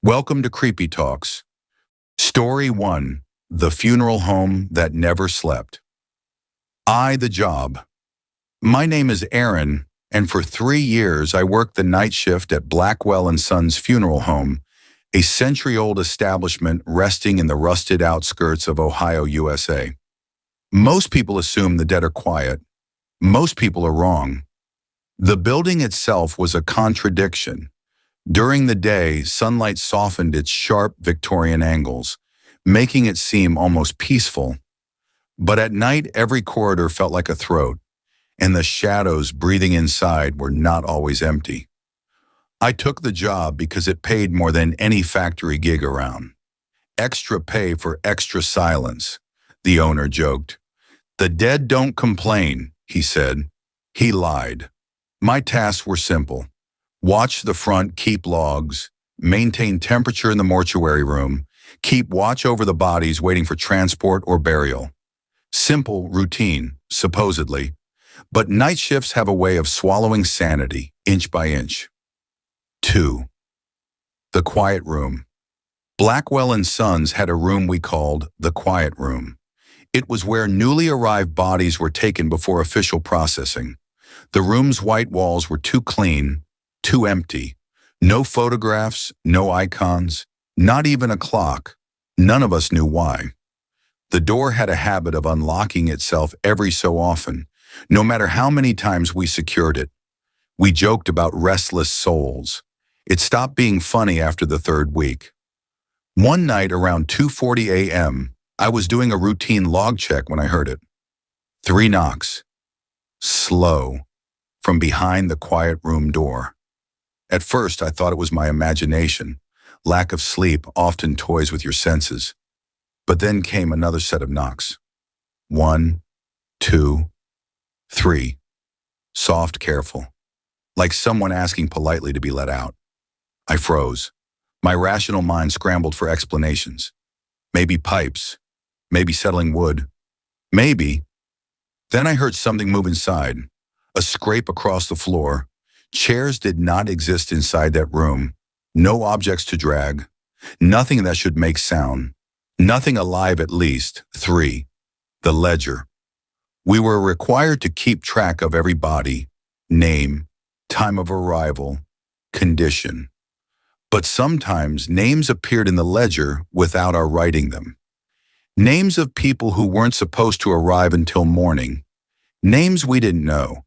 Welcome to Creepytalks. Story 1. The Funeral Home That Never Slept. The job. My name is Aaron, and for 3 years I worked the night shift at Blackwell & Sons Funeral Home, a century-old establishment resting in the rusted outskirts of Ohio, USA. Most people assume the dead are quiet. Most people are wrong. The building itself was a contradiction. During the day, sunlight softened its sharp Victorian angles, making it seem almost peaceful. But at night, every corridor felt like a throat, and the shadows breathing inside were not always empty. I took the job because it paid more than any factory gig around. Extra pay for extra silence, the owner joked. The dead don't complain, he said. He lied. My tasks were simple. Watch the front, keep logs, maintain temperature in the mortuary room, keep watch over the bodies waiting for transport or burial. Simple routine, supposedly, but night shifts have a way of swallowing sanity, inch by inch. 2. The quiet room. Blackwell & Sons had a room we called the quiet room. It was where newly arrived bodies were taken before official processing. The room's white walls were too clean, too empty. No photographs, no icons, not even a clock. None of us knew why. The door had a habit of unlocking itself every so often, no matter how many times we secured it. We joked about restless souls. It stopped being funny after the 3rd week. One night around 2:40 a.m., I was doing a routine log check when I heard it. 3 knocks. Slow. From behind the quiet room door. At first, I thought it was my imagination. Lack of sleep often toys with your senses. But then came another set of knocks. 1, 2, 3. Soft, careful. Like someone asking politely to be let out. I froze. My rational mind scrambled for explanations. Maybe pipes. Maybe settling wood. Maybe. Then I heard something move inside. A scrape across the floor. Chairs did not exist inside that room. No objects to drag. Nothing that should make sound. Nothing alive at least. 3. The ledger. We were required to keep track of every body, name, time of arrival, condition. But sometimes names appeared in the ledger without our writing them. Names of people who weren't supposed to arrive until morning. Names we didn't know.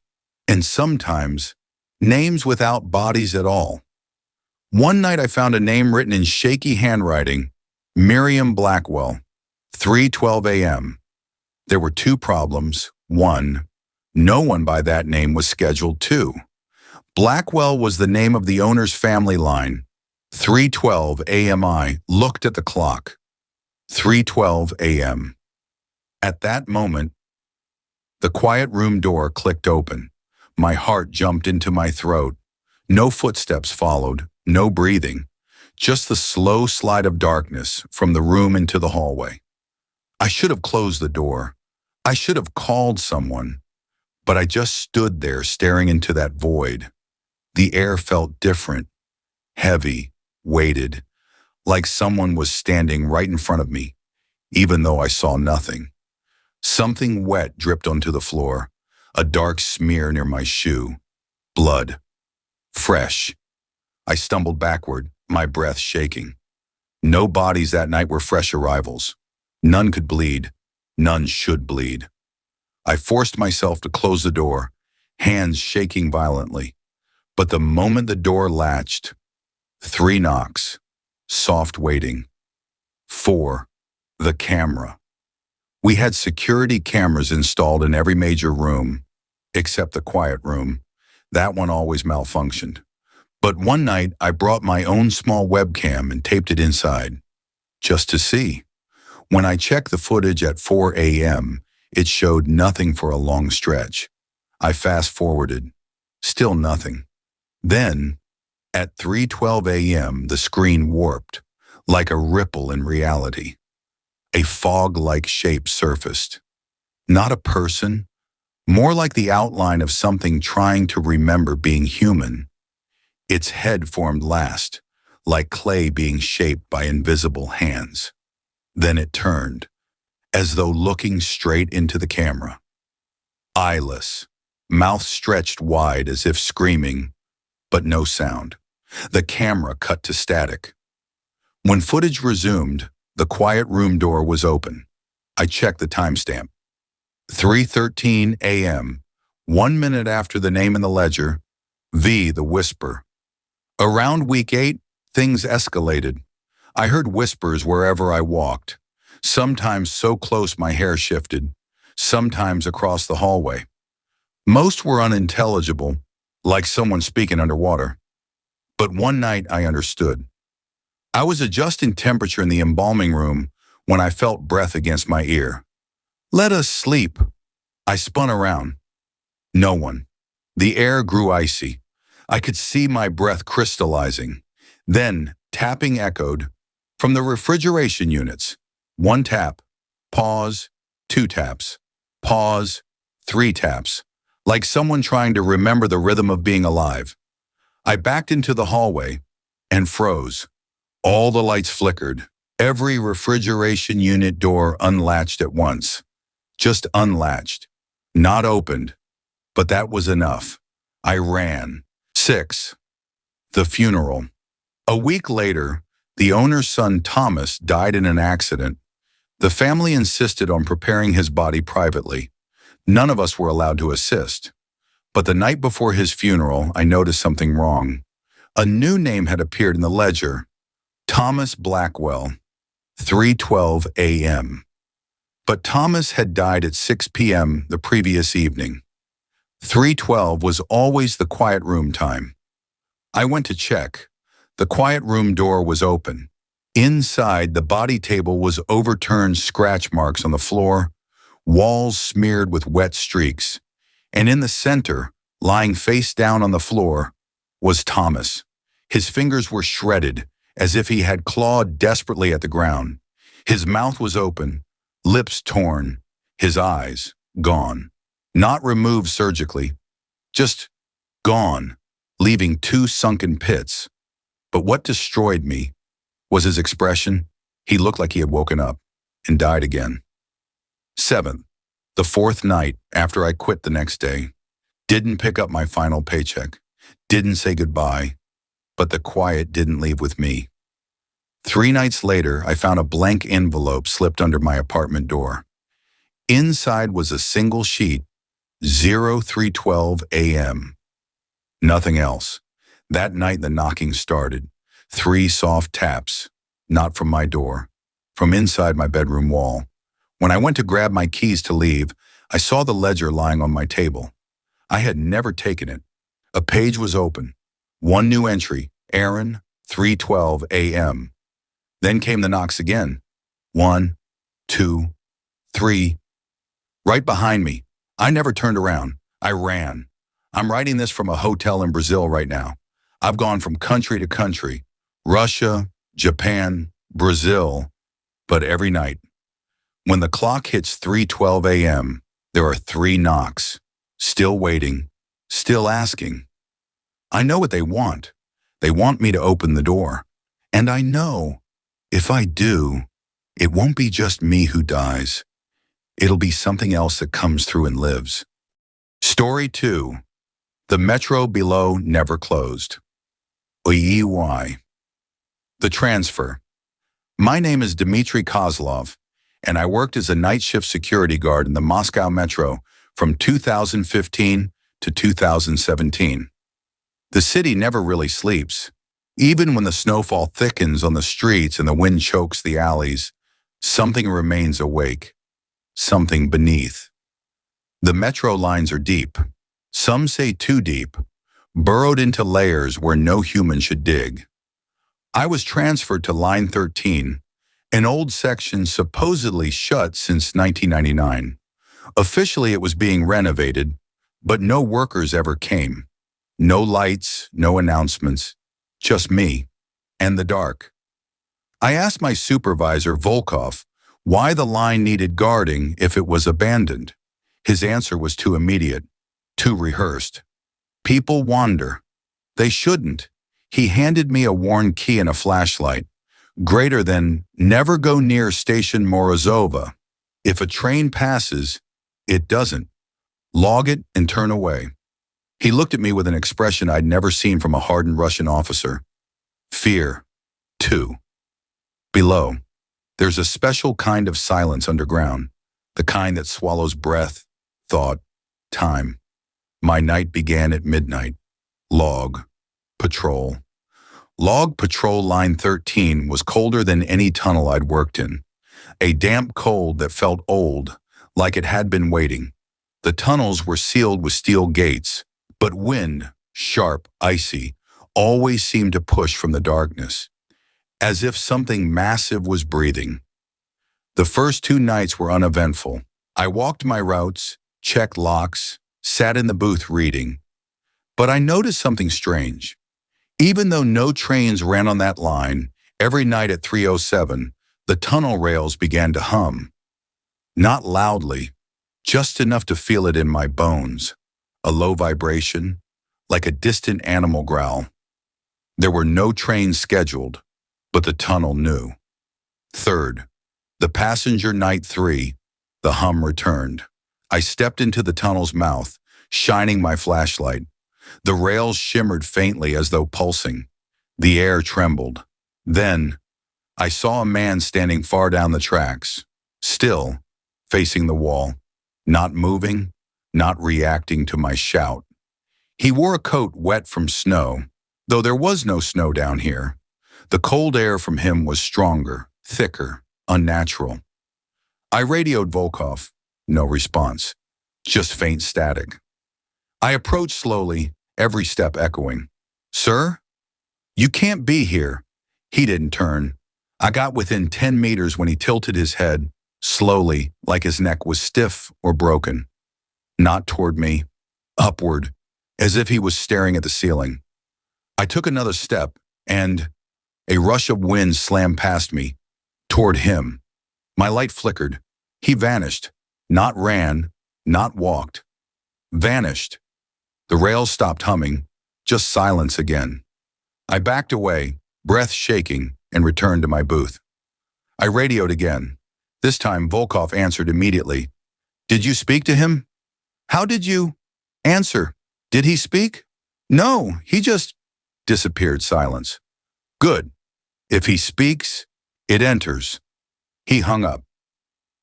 And sometimes names without bodies at all. One night I found a name written in shaky handwriting, Miriam Blackwell, 3:12 a.m. There were 2 problems. 1, no one by that name was scheduled. 2, Blackwell was the name of the owner's family line. 3:12 a.m. I looked at the clock. 3:12 a.m. At that moment, the quiet room door clicked open. My heart jumped into my throat. No footsteps followed, no breathing, just the slow slide of darkness from the room into the hallway. I should have closed the door. I should have called someone, but I just stood there staring into that void. The air felt different, heavy, weighted, like someone was standing right in front of me, even though I saw nothing. Something wet dripped onto the floor. A dark smear near my shoe. Blood. Fresh. I stumbled backward, my breath shaking. No bodies that night were fresh arrivals. None could bleed. None should bleed. I forced myself to close the door, hands shaking violently. But the moment the door latched, 3 knocks. Soft waiting. 4. The camera. We had security cameras installed in every major room, except the quiet room. That one always malfunctioned. But one night, I brought my own small webcam and taped it inside, just to see. When I checked the footage at 4 a.m., it showed nothing for a long stretch. I fast-forwarded. Still nothing. Then, at 3:12 a.m., the screen warped, like a ripple in reality. A fog-like shape surfaced. Not a person, more like the outline of something trying to remember being human. Its head formed last, like clay being shaped by invisible hands. Then it turned, as though looking straight into the camera. Eyeless, mouth stretched wide as if screaming, but no sound. The camera cut to static. When footage resumed, the quiet room door was open. I checked the timestamp. 3:13 a.m., 1 minute after the name in the ledger, V, the whisper. Around week 8, things escalated. I heard whispers wherever I walked, sometimes so close my hair shifted, sometimes across the hallway. Most were unintelligible, like someone speaking underwater. But one night I understood. I was adjusting temperature in the embalming room when I felt breath against my ear. "Let us sleep." I spun around. No one. The air grew icy. I could see my breath crystallizing. Then, tapping echoed from the refrigeration units. 1 tap, pause, 2 taps, pause, 3 taps, like someone trying to remember the rhythm of being alive. I backed into the hallway and froze. All the lights flickered. Every refrigeration unit door unlatched at once. Just unlatched, not opened. But that was enough. I ran. 6. The funeral. A week later, the owner's son Thomas died in an accident. The family insisted on preparing his body privately. None of us were allowed to assist. But the night before his funeral, I noticed something wrong. A new name had appeared in the ledger. Thomas Blackwell, 3:12 a.m. But Thomas had died at 6 p.m. the previous evening. 3:12 was always the quiet room time. I went to check. The quiet room door was open. Inside, the body table was overturned, scratch marks on the floor, walls smeared with wet streaks. And in the center, lying face down on the floor, was Thomas. His fingers were shredded, as if he had clawed desperately at the ground. His mouth was open, lips torn, his eyes gone. Not removed surgically, just gone, leaving 2 sunken pits. But what destroyed me was his expression. He looked like he had woken up and died again. 7th, the 4th night after I quit the next day. Didn't pick up my final paycheck. Didn't say goodbye. But the quiet didn't leave with me. 3 nights later, I found a blank envelope slipped under my apartment door. Inside was a single sheet, 03:12 a.m. Nothing else. That night the knocking started. 3 soft taps, not from my door, from inside my bedroom wall. When I went to grab my keys to leave, I saw the ledger lying on my table. I had never taken it. A page was open. 1 new entry, Aaron, 3:12 a.m. Then came the knocks again. 1, 2, 3. Right behind me. I never turned around. I ran. I'm writing this from a hotel in Brazil right now. I've gone from country to country, Russia, Japan, Brazil, but every night. When the clock hits 3:12 a.m., there are 3 knocks, still waiting, still asking. I know what they want. They want me to open the door. And I know, if I do, it won't be just me who dies. It'll be something else that comes through and lives. Story 2. The metro below never closed. Why? The transfer. My name is Dmitry Kozlov, and I worked as a night shift security guard in the Moscow metro from 2015 to 2017. The city never really sleeps. Even when the snowfall thickens on the streets and the wind chokes the alleys, something remains awake, something beneath. The metro lines are deep. Some say too deep, burrowed into layers where no human should dig. I was transferred to Line 13, an old section supposedly shut since 1999. Officially, it was being renovated, but no workers ever came. No lights, no announcements, just me and the dark. I asked my supervisor, Volkov, why the line needed guarding if it was abandoned. His answer was too immediate, too rehearsed. People wander. They shouldn't. He handed me a worn key and a flashlight, greater than never go near Station Morozova. If a train passes, it doesn't. Log it and turn away. He looked at me with an expression I'd never seen from a hardened Russian officer. Fear. 2. Below, there's a special kind of silence underground, the kind that swallows breath, thought, time. My night began at midnight. Log. Patrol. Log Patrol Line 13 was colder than any tunnel I'd worked in. A damp cold that felt old, like it had been waiting. The tunnels were sealed with steel gates, but wind, sharp, icy, always seemed to push from the darkness, as if something massive was breathing. The first 2 nights were uneventful. I walked my routes, checked locks, sat in the booth reading. But I noticed something strange. Even though no trains ran on that line, every night at 3:07, the tunnel rails began to hum. Not loudly, just enough to feel it in my bones. A low vibration, like a distant animal growl. There were no trains scheduled, but the tunnel knew. Third, the passenger night 3, the hum returned. I stepped into the tunnel's mouth, shining my flashlight. The rails shimmered faintly as though pulsing. The air trembled. Then, I saw a man standing far down the tracks, still, facing the wall, not moving, not reacting to my shout. He wore a coat wet from snow, though there was no snow down here. The cold air from him was stronger, thicker, unnatural. I radioed Volkov. No response, just faint static. I approached slowly, every step echoing. Sir? You can't be here. He didn't turn. I got within 10 meters when he tilted his head, slowly, like his neck was stiff or broken. Not toward me, upward, as if he was staring at the ceiling. I took another step, and a rush of wind slammed past me, toward him. My light flickered. He vanished, not ran, not walked. Vanished. The rails stopped humming, just silence again. I backed away, breath shaking, and returned to my booth. I radioed again. This time, Volkov answered immediately. Did you speak to him? How did you answer? Did he speak? No, he just disappeared. Silence. Good. If he speaks, it enters. He hung up.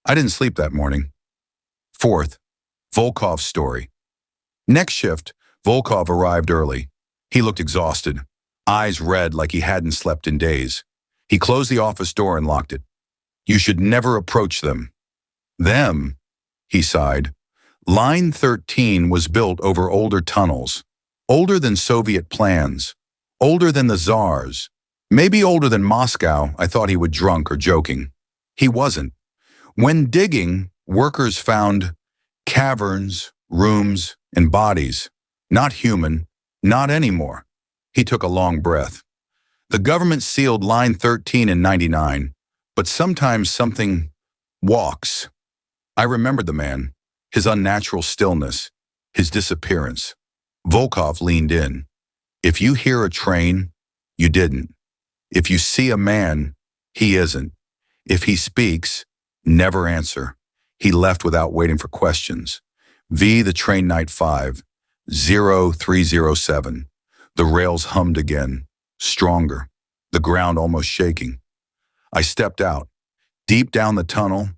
I didn't sleep that morning. Fourth, Volkov's story. Next shift, Volkov arrived early. He looked exhausted, eyes red like he hadn't slept in days. He closed the office door and locked it. You should never approach them. Them, he sighed. Line 13 was built over older tunnels, older than Soviet plans, older than the Tsars, maybe older than Moscow. I thought he was drunk or joking. He wasn't. When digging, workers found caverns, rooms, and bodies. Not human, not anymore. He took a long breath. The government sealed Line 13 in '99, but sometimes something walks. I remembered the man, his unnatural stillness, his disappearance. Volkov leaned in. If you hear a train, you didn't. If you see a man, he isn't. If he speaks, never answer. He left without waiting for questions. The train night 5, 0307. The rails hummed again, stronger, the ground almost shaking. I stepped out. Deep down the tunnel,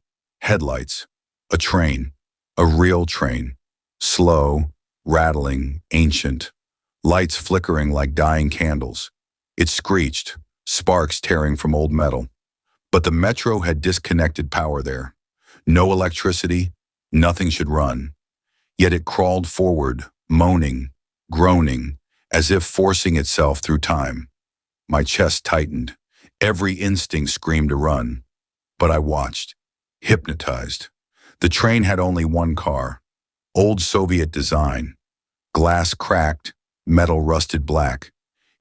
headlights. A train, a real train. Slow, rattling, ancient. Lights flickering like dying candles. It screeched, sparks tearing from old metal. But the metro had disconnected power there. No electricity, nothing should run. Yet it crawled forward, moaning, groaning, as if forcing itself through time. My chest tightened. Every instinct screamed to run. But I watched, hypnotized. The train had only one car, old Soviet design. Glass cracked, metal rusted black.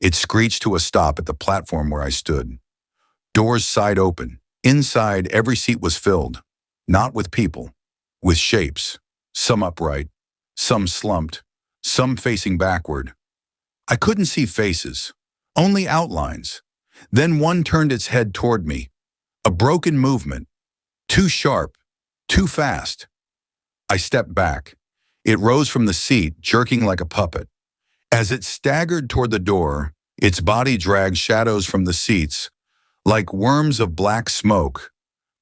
It screeched to a stop at the platform where I stood. Doors side open. Inside, every seat was filled. Not with people, with shapes. Some upright, some slumped, some facing backward. I couldn't see faces, Only outlines. Then one turned its head toward me. A broken movement. Too sharp. Too fast. I stepped back. It rose from the seat, jerking like a puppet. As it staggered toward the door, its body dragged shadows from the seats, like worms of black smoke.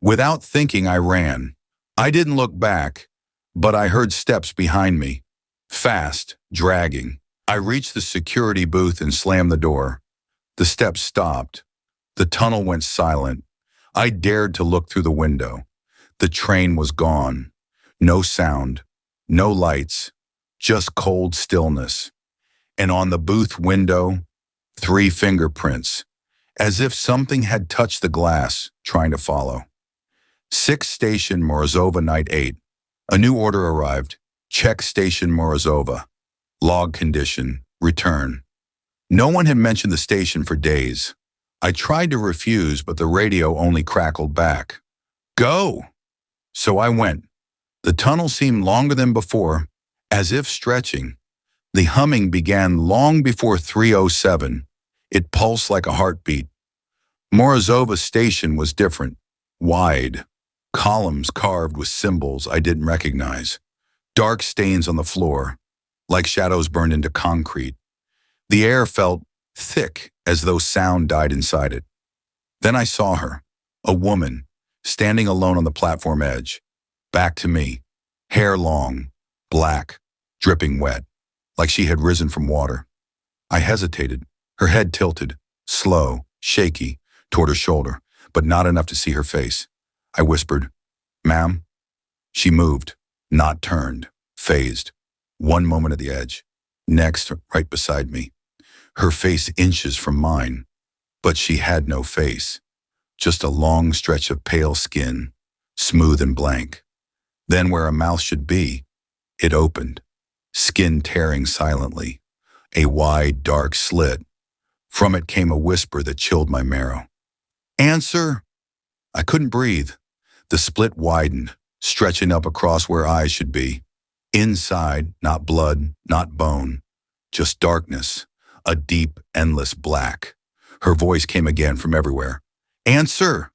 Without thinking, I ran. I didn't look back, but I heard steps behind me. Fast, dragging. I reached the security booth and slammed the door. The steps stopped. The tunnel went silent. I dared to look through the window. The train was gone. No sound, no lights, just cold stillness. And on the booth window, 3 fingerprints, as if something had touched the glass, trying to follow. 6 Station Morozova, Night 8. A new order arrived. Check Station Morozova. Log condition, return. No one had mentioned the station for days. I tried to refuse, but the radio only crackled back. Go! So I went. The tunnel seemed longer than before, as if stretching. The humming began long before 3:07. It pulsed like a heartbeat. Morozova station was different. Wide. Columns carved with symbols I didn't recognize. Dark stains on the floor, like shadows burned into concrete. The air felt thick, as though sound died inside it. Then I saw her, a woman, standing alone on the platform edge. Back to me, hair long, black, dripping wet, like she had risen from water. I hesitated, her head tilted, slow, shaky, toward her shoulder, but not enough to see her face. I whispered, "Ma'am?" She moved, not turned, phased. One moment at the edge, next right beside me. Her face inches from mine, but she had no face. Just a long stretch of pale skin, smooth and blank. Then where a mouth should be, it opened, skin tearing silently, a wide, dark slit. From it came a whisper that chilled my marrow. "Answer!" I couldn't breathe. The split widened, stretching up across where eyes should be. Inside, not blood, not bone, just darkness, a deep, endless black. Her voice came again from everywhere. "Answer!"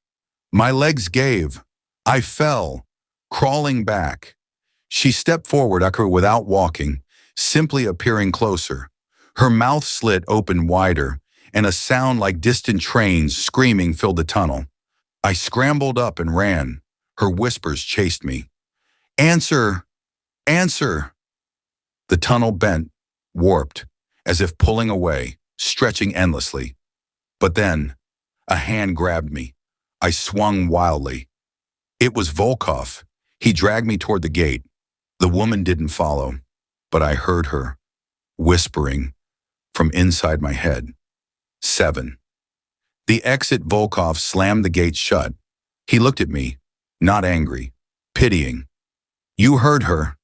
My legs gave. I fell, crawling back. She stepped forward, without walking, simply appearing closer. Her mouth slit open wider, and a sound like distant trains screaming filled the tunnel. I scrambled up and ran. Her whispers chased me. "Answer! Answer!" The tunnel bent, warped, as if pulling away, stretching endlessly. But then, a hand grabbed me. I swung wildly. It was Volkov. He dragged me toward the gate. The woman didn't follow, but I heard her, whispering from inside my head. 7. The exit. Volkov slammed the gate shut. He looked at me, not angry, pitying. "You heard her.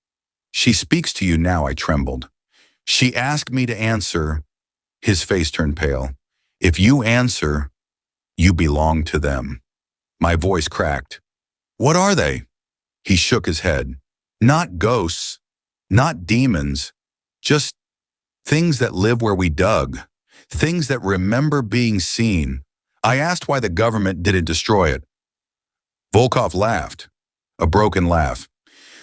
She speaks to you now," I trembled. "She asked me to answer." His face turned pale. "If you answer, you belong to them." My voice cracked. "What are they?" He shook his head. "Not ghosts, not demons, just things that live where we dug, things that remember being seen." I asked why the government didn't destroy it. Volkov laughed, a broken laugh.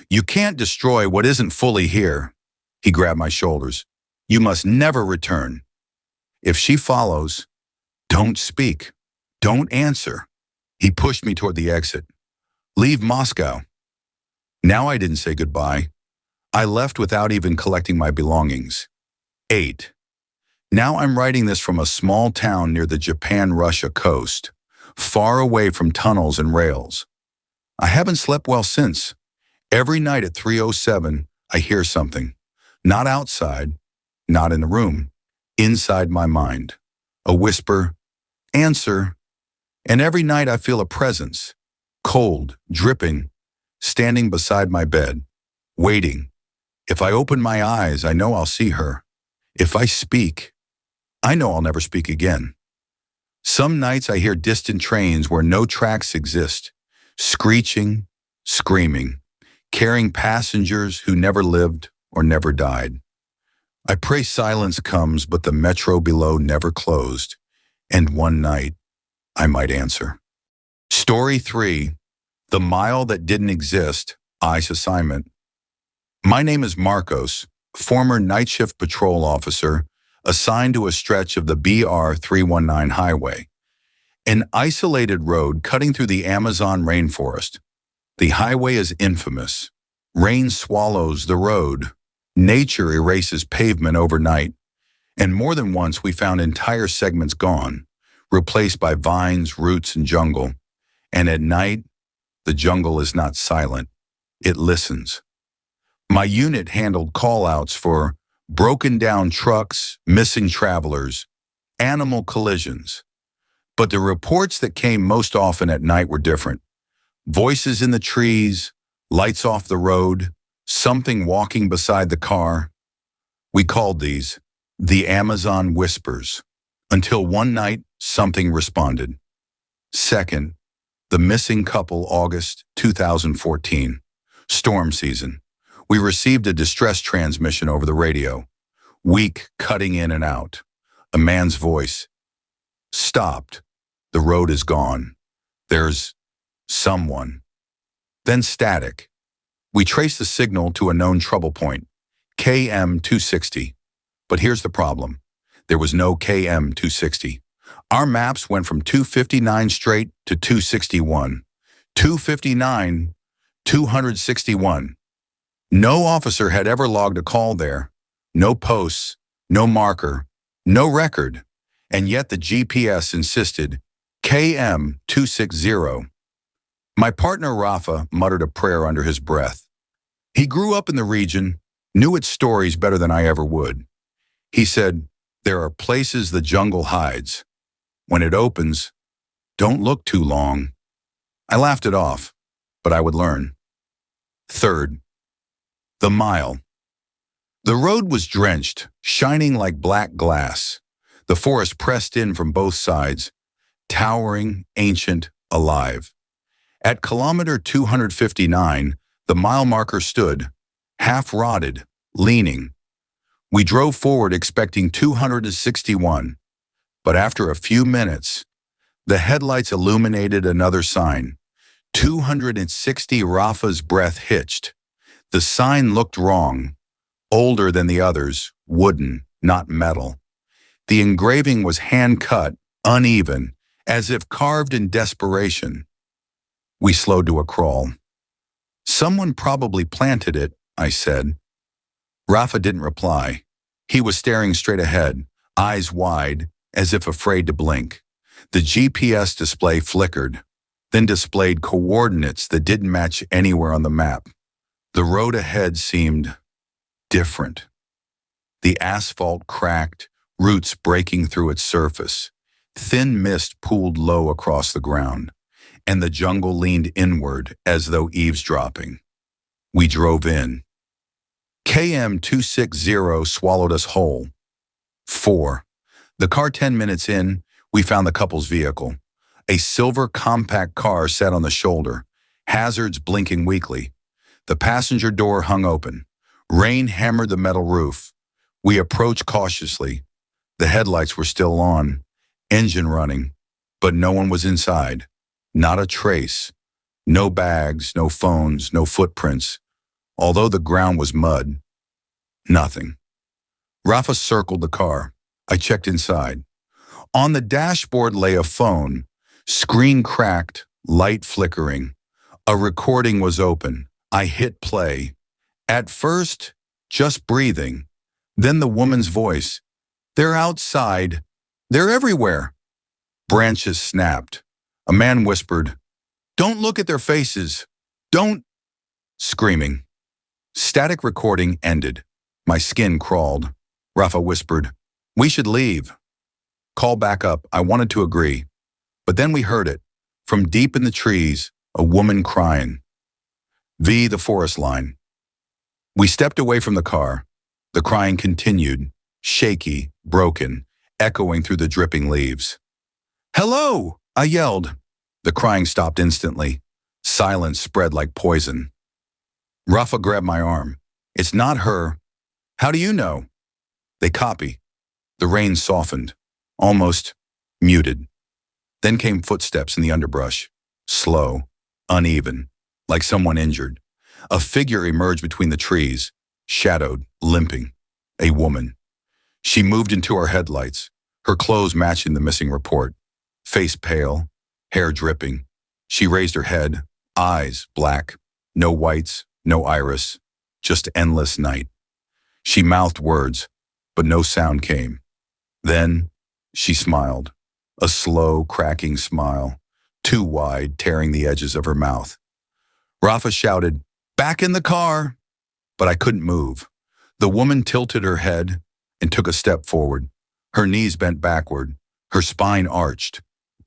"You can't destroy what isn't fully here." He grabbed my shoulders. "You must never return. If she follows, don't speak, don't answer." He pushed me toward the exit. "Leave Moscow." Now I didn't say goodbye. I left without even collecting my belongings. 8. Now I'm writing this from a small town near the Japan-Russia coast, far away from tunnels and rails. I haven't slept well since. Every night at 3:07, I hear something. Not outside, not in the room, inside my mind. A whisper, "Answer." And every night I feel a presence, cold, dripping, standing beside my bed, waiting. If I open my eyes, I know I'll see her. If I speak, I know I'll never speak again. Some nights I hear distant trains where no tracks exist, screeching, screaming, carrying passengers who never lived or never died. I pray silence comes, but the metro below never closed. And one night, I might answer. Story 3. The Mile That Didn't Exist, ICE Assignment. My name is Marcos, former night shift patrol officer assigned to a stretch of the BR 319 highway, an isolated road cutting through the Amazon rainforest. The highway is infamous. Rain swallows the road. Nature erases pavement overnight, and more than once we found entire segments gone, replaced by vines, roots, and jungle. And at night, the jungle is not silent. It listens. My unit handled call-outs for broken down trucks, missing travelers, animal collisions. But the reports that came most often at night were different. Voices in the trees, lights off the road, something walking beside the car. We called these the Amazon Whispers, until one night something responded. Second, the missing couple, August 2014. Storm season. We received a distress transmission over the radio. Weak, cutting in and out. A man's voice. Stopped. The road is gone. There's someone. Then static. We traced the signal to a known trouble point, KM 260. But here's the problem. There was no KM 260. Our maps went from 259 straight to 261. 259, 261. No officer had ever logged a call there. No posts, no marker, no record. And yet the GPS insisted KM 260. My partner Rafa muttered a prayer under his breath. He grew up in the region, knew its stories better than I ever would. He said, "There are places the jungle hides. When it opens, don't look too long." I laughed it off, but I would learn. Third, the mile. The road was drenched, shining like black glass. The forest pressed in from both sides, towering, ancient, alive. At kilometer 259, the mile marker stood, half-rotted, leaning. We drove forward expecting 261, but after a few minutes, the headlights illuminated another sign. 260. Rafa's breath hitched. The sign looked wrong, older than the others, wooden, not metal. The engraving was hand-cut, uneven, as if carved in desperation. We slowed to a crawl. "Someone probably planted it," I said. Rafa didn't reply. He was staring straight ahead, eyes wide, as if afraid to blink. The GPS display flickered, then displayed coordinates that didn't match anywhere on the map. The road ahead seemed different. The asphalt cracked, roots breaking through its surface. Thin mist pooled low across the ground, and the jungle leaned inward as though eavesdropping. We drove in. KM 260 swallowed us whole. 4. The car 10 minutes in, we found the couple's vehicle. A silver compact car sat on the shoulder, hazards blinking weakly. The passenger door hung open. Rain hammered the metal roof. We approached cautiously. The headlights were still on, engine running, but no one was inside. Not a trace. No bags, no phones, no footprints. Although the ground was mud. Nothing. Rafa circled the car. I checked inside. On the dashboard lay a phone, screen cracked, light flickering. A recording was open. I hit play. At first, just breathing. Then the woman's voice. "They're outside. They're everywhere." Branches snapped. A man whispered, "Don't look at their faces. Don't." Screaming. Static recording ended. My skin crawled. Rafa whispered, "We should leave." Call back up. I wanted to agree. But then we heard it. From deep in the trees, a woman crying. The forest line. We stepped away from the car. The crying continued, shaky, broken, echoing through the dripping leaves. "Hello!" I yelled. The crying stopped instantly. Silence spread like poison. Rafa grabbed my arm. "It's not her." "How do you know?" They copy. The rain softened, almost muted. Then came footsteps in the underbrush, slow, uneven, like someone injured. A figure emerged between the trees, shadowed, limping. A woman. She moved into our headlights, her clothes matching the missing report. Face pale, hair dripping. She raised her head, eyes black, no whites, no iris, just endless night. She mouthed words, but no sound came. Then she smiled, a slow, cracking smile, too wide, tearing the edges of her mouth. Rafa shouted, "Back in the car!" But I couldn't move. The woman tilted her head and took a step forward. Her knees bent backward, her spine arched,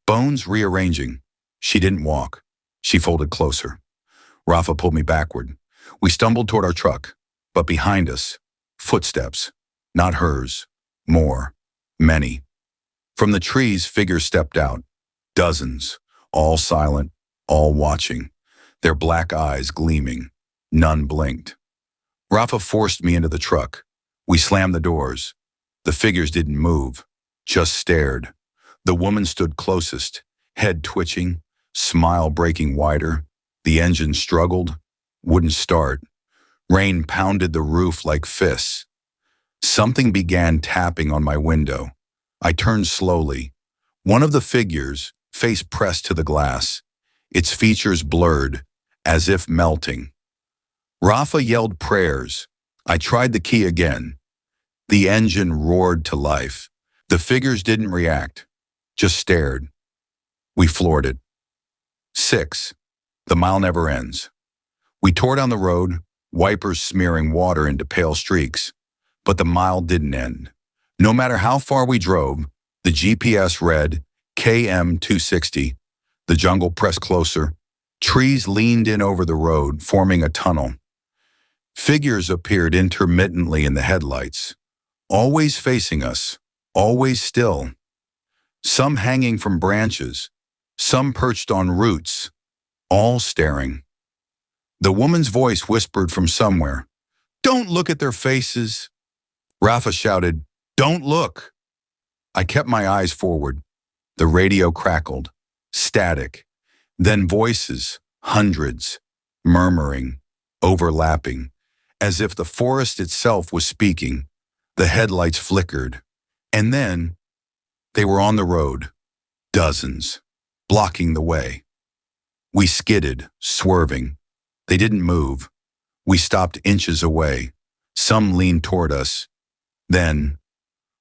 bones rearranging. She didn't walk. She folded closer. Rafa pulled me backward. We stumbled toward our truck, but behind us, footsteps, not hers, more, many. From the trees, figures stepped out, dozens, all silent, all watching, their black eyes gleaming. None blinked. Rafa forced me into the truck. We slammed the doors. The figures didn't move, just stared. The woman stood closest, head twitching, smile breaking wider. The engine struggled, wouldn't start. Rain pounded the roof like fists. Something began tapping on my window. I turned slowly. One of the figures, face pressed to the glass, its features blurred, as if melting. Rafa yelled prayers. I tried the key again. The engine roared to life. The figures didn't react, just stared. We floored it. 6. The mile never ends. We tore down the road, wipers smearing water into pale streaks. But the mile didn't end. No matter how far we drove, the GPS read KM 260. The jungle pressed closer. Trees leaned in over the road, forming a tunnel. Figures appeared intermittently in the headlights, always facing us, always still. Some hanging from branches, some perched on roots, all staring. The woman's voice whispered from somewhere, "Don't look at their faces." Rafa shouted, "Don't look." I kept my eyes forward. The radio crackled, static. Then voices, hundreds, murmuring, overlapping, as if the forest itself was speaking. The headlights flickered. And then they were on the road, dozens, blocking the way. We skidded, swerving. They didn't move. We stopped inches away. Some leaned toward us. Then,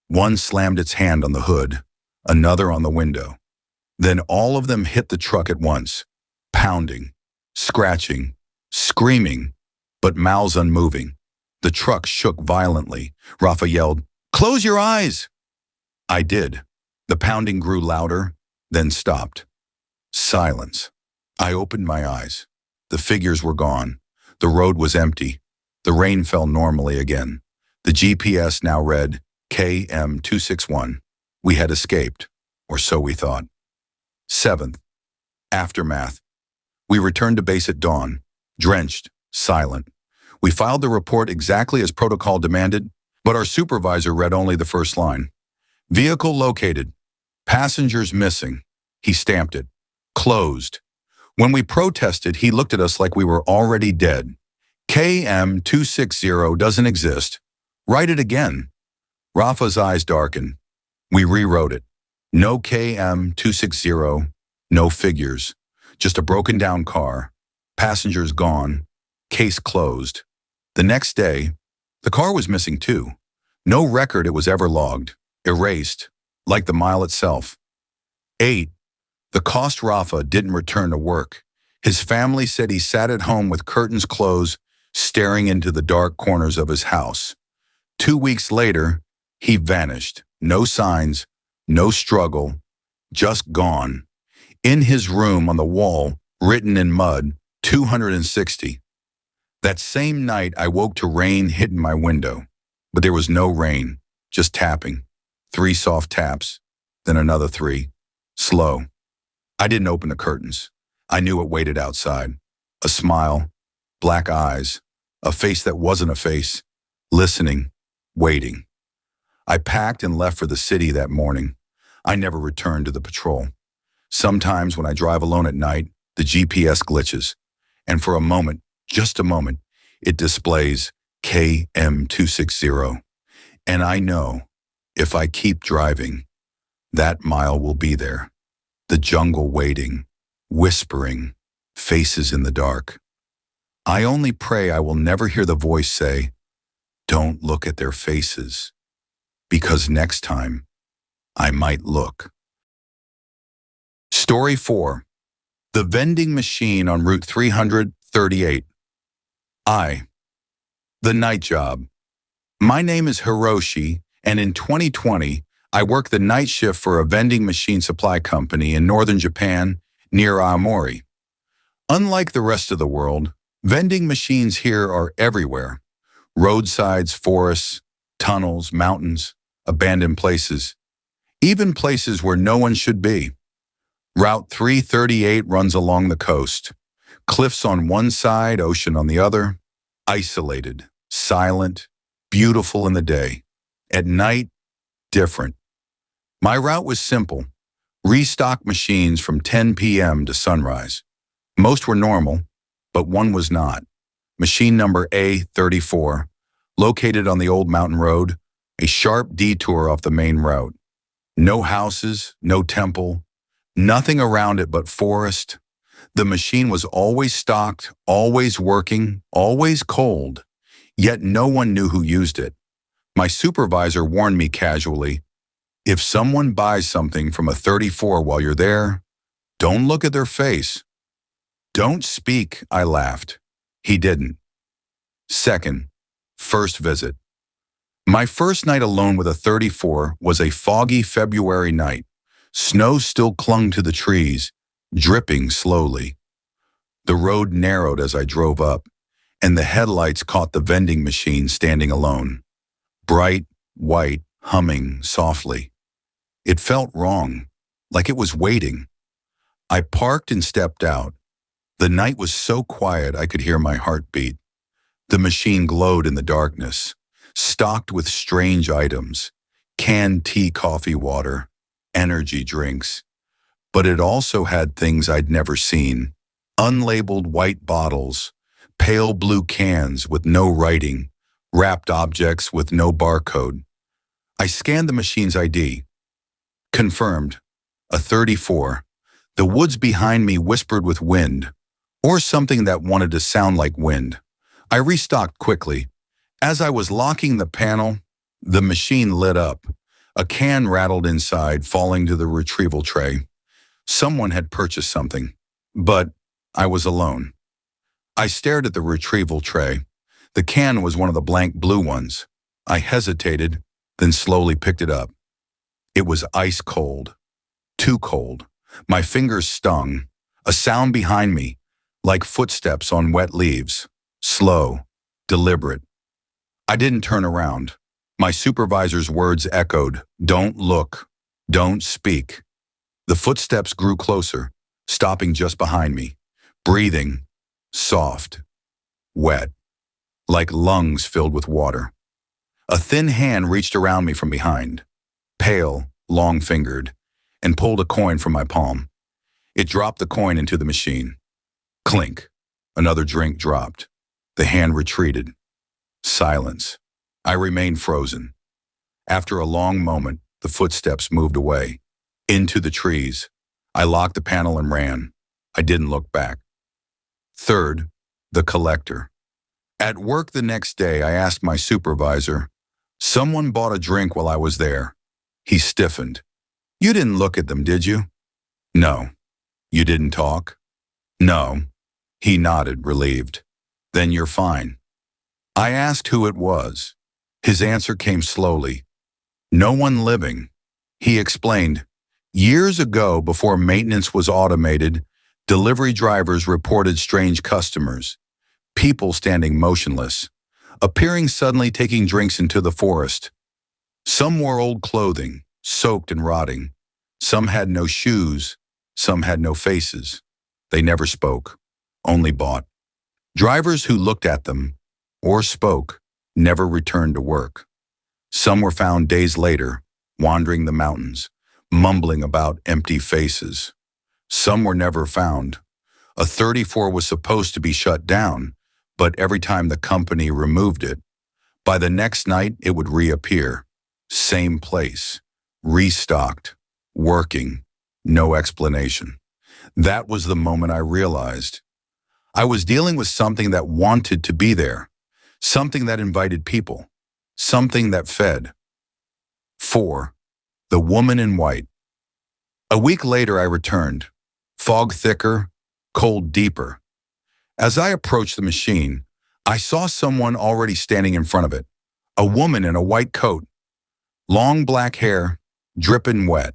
one slammed its hand on the hood, another on the window. Then all of them hit the truck at once, pounding, scratching, screaming, but mouths unmoving. The truck shook violently. Rafa yelled, "Close your eyes!" I did. The pounding grew louder, then stopped. Silence. I opened my eyes. The figures were gone. The road was empty. The rain fell normally again. The GPS now read KM 261. We had escaped, or so we thought. 7th. Aftermath. We returned to base at dawn, drenched, silent. We filed the report exactly as protocol demanded, but our supervisor read only the first line. Vehicle located. Passengers missing. He stamped it. Closed. When we protested, he looked at us like we were already dead. KM 260 doesn't exist. Write it again. Rafa's eyes darkened. We rewrote it. No KM 260, no figures. Just a broken down car. Passengers gone. Case closed. The next day, the car was missing too. No record it was ever logged. Erased, like the mile itself. 8. The cost Rafa didn't return to work. His family said he sat at home with curtains closed, staring into the dark corners of his house. 2 weeks later, he vanished. No signs, no struggle, just gone. In his room on the wall, written in mud, 260. That same night, I woke to rain hitting my window. But there was no rain, just tapping. 3 soft taps, then another 3. Slow. I didn't open the curtains. I knew it waited outside. A smile, black eyes, a face that wasn't a face, listening, waiting. I packed and left for the city that morning. I never returned to the patrol. Sometimes when I drive alone at night, the GPS glitches, and for a moment, just a moment, it displays KM260. And I know if I keep driving, that mile will be there. The jungle waiting, whispering, faces in the dark. I only pray I will never hear the voice say, "Don't look at their faces," because next time I might look. Story 4. The vending machine on Route 338. The night job. My name is Hiroshi, and in 2020, I work the night shift for a vending machine supply company in northern Japan near Aomori. Unlike the rest of the world, vending machines here are everywhere. Roadsides, forests, tunnels, mountains, abandoned places, even places where no one should be. Route 338 runs along the coast. Cliffs on one side, ocean on the other. Isolated, silent, beautiful in the day. At night, different. My route was simple. Restock machines from 10 p.m. to sunrise. Most were normal, but one was not. Machine number A34, located on the old mountain road, a sharp detour off the main route. No houses, no temple, nothing around it but forest. The machine was always stocked, always working, always cold, yet no one knew who used it. My supervisor warned me casually, "If someone buys something from a 34 while you're there, don't look at their face." "Don't speak," I laughed. He didn't. Second, first visit. My first night alone with a 34 was a foggy February night. Snow still clung to the trees, dripping slowly. The road narrowed as I drove up, and the headlights caught the vending machine standing alone. Bright, white, humming softly. It felt wrong, like it was waiting. I parked and stepped out. The night was so quiet I could hear my heart beat. The machine glowed in the darkness, stocked with strange items, canned tea, coffee, water, energy drinks. But it also had things I'd never seen. Unlabeled white bottles, pale blue cans with no writing, wrapped objects with no barcode. I scanned the machine's ID. Confirmed. A 34. The woods behind me whispered with wind, or something that wanted to sound like wind. I restocked quickly. As I was locking the panel, the machine lit up. A can rattled inside, falling to the retrieval tray. Someone had purchased something, but I was alone. I stared at the retrieval tray. The can was one of the blank blue ones. I hesitated, then slowly picked it up. It was ice cold. Too cold. My fingers stung. A sound behind me, like footsteps on wet leaves. Slow, deliberate. I didn't turn around. My supervisor's words echoed, "Don't look, don't speak." The footsteps grew closer, stopping just behind me. Breathing, soft, wet, like lungs filled with water. A thin hand reached around me from behind, pale, long-fingered, and pulled a coin from my palm. It dropped the coin into the machine. Clink. Another drink dropped. The hand retreated. Silence. I remained frozen. After a long moment, the footsteps moved away. Into the trees. I locked the panel and ran. I didn't look back. Third, the collector. At work the next day, I asked my supervisor, "Someone bought a drink while I was there." He stiffened. "You didn't look at them, did you?" "No." "You didn't talk?" "No." He nodded, relieved. "Then you're fine." I asked who it was. His answer came slowly. "No one living." He explained, years ago, before maintenance was automated, delivery drivers reported strange customers, people standing motionless, appearing suddenly taking drinks into the forest. Some wore old clothing, soaked and rotting. Some had no shoes, some had no faces. They never spoke, only bought. Drivers who looked at them, or spoke, never returned to work. Some were found days later, wandering the mountains, mumbling about empty faces. Some were never found. A 34 was supposed to be shut down, but every time the company removed it, by the next night it would reappear. Same place, restocked, working, no explanation. That was the moment I realized I was dealing with something that wanted to be there, something that invited people, something that fed. 4. The woman in white. A week later I returned, fog thicker, cold deeper. As I approached the machine, I saw someone already standing in front of it, a woman in a white coat, long black hair, dripping wet.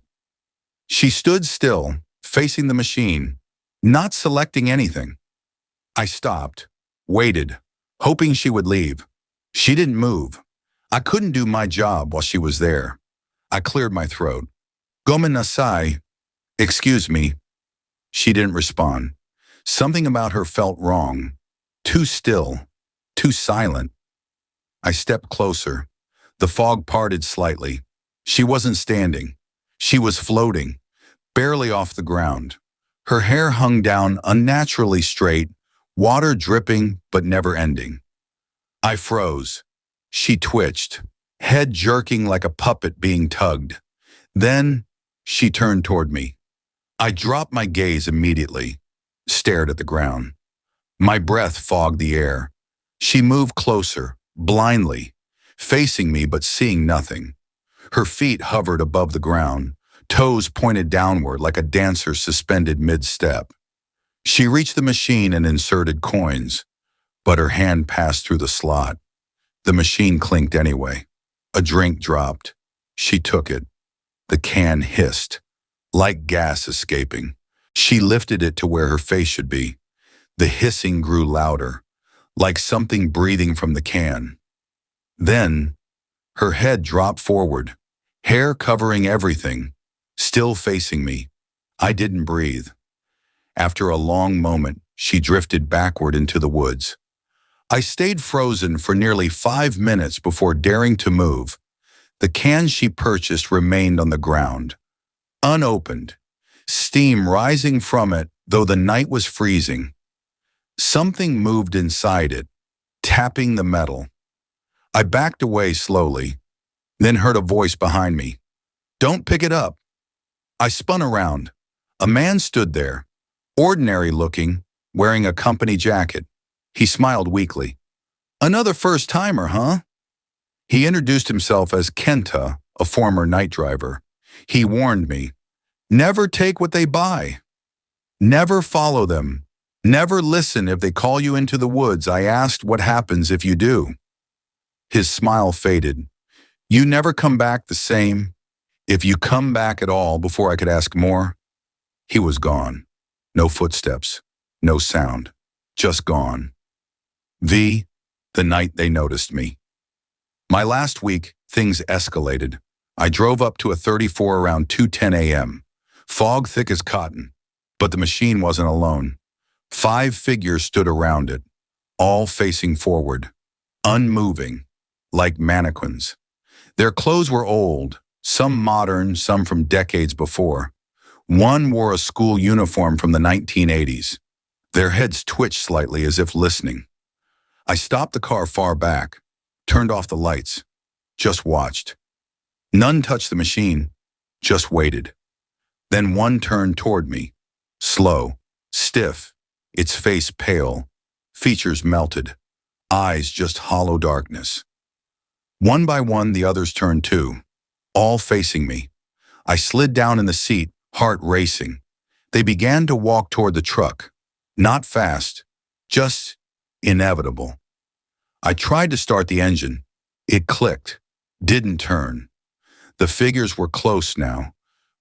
She stood still, facing the machine, not selecting anything. I stopped, waited, hoping she would leave. She didn't move. I couldn't do my job while she was there. I cleared my throat. Gomen nasai, excuse me. She didn't respond. Something about her felt wrong. Too still, too silent. I stepped closer. The fog parted slightly. She wasn't standing. She was floating, barely off the ground. Her hair hung down unnaturally straight, water dripping but never ending. I froze. She twitched, head jerking like a puppet being tugged. Then she turned toward me. I dropped my gaze immediately, stared at the ground. My breath fogged the air. She moved closer, blindly, facing me but seeing nothing. Her feet hovered above the ground, toes pointed downward like a dancer suspended mid-step. She reached the machine and inserted coins, but her hand passed through the slot. The machine clinked anyway. A drink dropped. She took it. The can hissed, like gas escaping. She lifted it to where her face should be. The hissing grew louder, like something breathing from the can. Then, her head dropped forward, hair covering everything, still facing me. I didn't breathe. After a long moment, she drifted backward into the woods. I stayed frozen for nearly 5 minutes before daring to move. The can she purchased remained on the ground, unopened, steam rising from it, though the night was freezing. Something moved inside it, tapping the metal. I backed away slowly, then heard a voice behind me. "Don't pick it up." I spun around. A man stood there, ordinary looking, wearing a company jacket. He smiled weakly. "Another first-timer, huh?" He introduced himself as Kenta, a former night driver. He warned me, "Never take what they buy. Never follow them. Never listen if they call you into the woods." I asked, "What happens if you do?" His smile faded. "You never come back the same. If you come back at all." Before I could ask more, he was gone. No footsteps, no sound, just gone. The night they noticed me. My last week, things escalated. I drove up to a 34 around 2:10 a.m. Fog thick as cotton, but the machine wasn't alone. 5 figures stood around it, all facing forward, unmoving, like mannequins. Their clothes were old, some modern, some from decades before. One wore a school uniform from the 1980s. Their heads twitched slightly as if listening. I stopped the car far back, turned off the lights, just watched. None touched the machine, just waited. Then one turned toward me, slow, stiff, its face pale, features melted, eyes just hollow darkness. One by one, the others turned too, all facing me. I slid down in the seat, heart racing. They began to walk toward the truck, not fast, just inevitable. I tried to start the engine. It clicked, didn't turn. The figures were close now,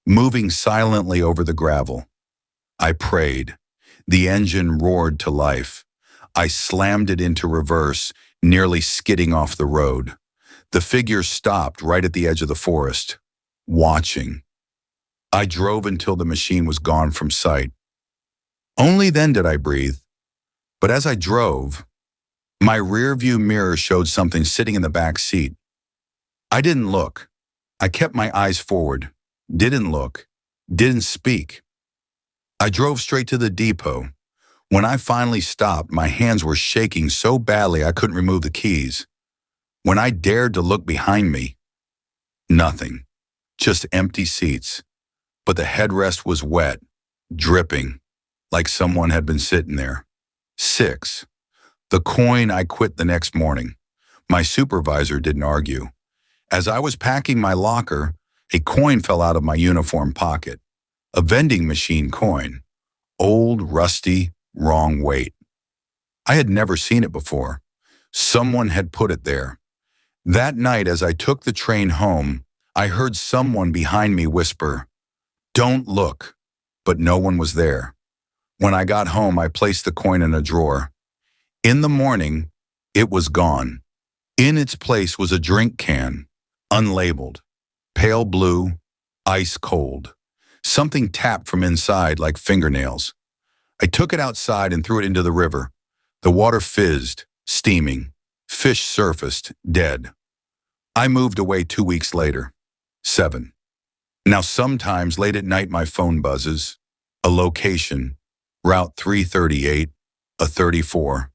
moving silently over the gravel. I prayed. The engine roared to life. I slammed it into reverse, nearly skidding off the road. The figures stopped right at the edge of the forest, watching. I drove until the machine was gone from sight. Only then did I breathe. But as I drove, my rearview mirror showed something sitting in the back seat. I didn't look. I kept my eyes forward, didn't look, didn't speak. I drove straight to the depot. When I finally stopped, my hands were shaking so badly I couldn't remove the keys. When I dared to look behind me, nothing, just empty seats. But the headrest was wet, dripping, like someone had been sitting there. 6. The coin I quit the next morning. My supervisor didn't argue. As I was packing my locker, a coin fell out of my uniform pocket. A vending machine coin. Old, rusty, wrong weight. I had never seen it before. Someone had put it there. That night, as I took the train home, I heard someone behind me whisper, "Don't look," but no one was there. When I got home, I placed the coin in a drawer. In the morning, it was gone. In its place was a drink can, unlabeled, pale blue, ice cold. Something tapped from inside like fingernails. I took it outside and threw it into the river. The water fizzed, steaming. Fish surfaced, dead. I moved away 2 weeks later. 7. Now sometimes late at night my phone buzzes. A location, Route 338, a 34.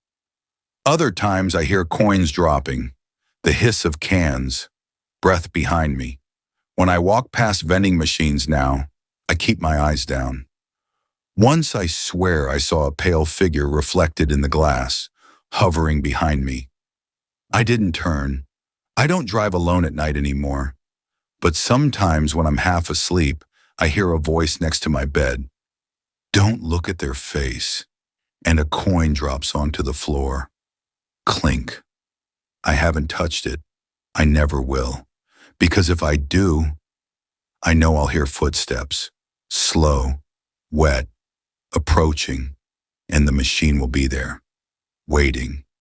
Other times I hear coins dropping, the hiss of cans, breath behind me. When I walk past vending machines now, I keep my eyes down. Once I swear I saw a pale figure reflected in the glass, hovering behind me. I didn't turn. I don't drive alone at night anymore. But sometimes when I'm half asleep, I hear a voice next to my bed. "Don't look at their face." And a coin drops onto the floor. Clink. I haven't touched it. I never will. Because if I do, I know I'll hear footsteps. Slow, wet, approaching, and the machine will be there, waiting.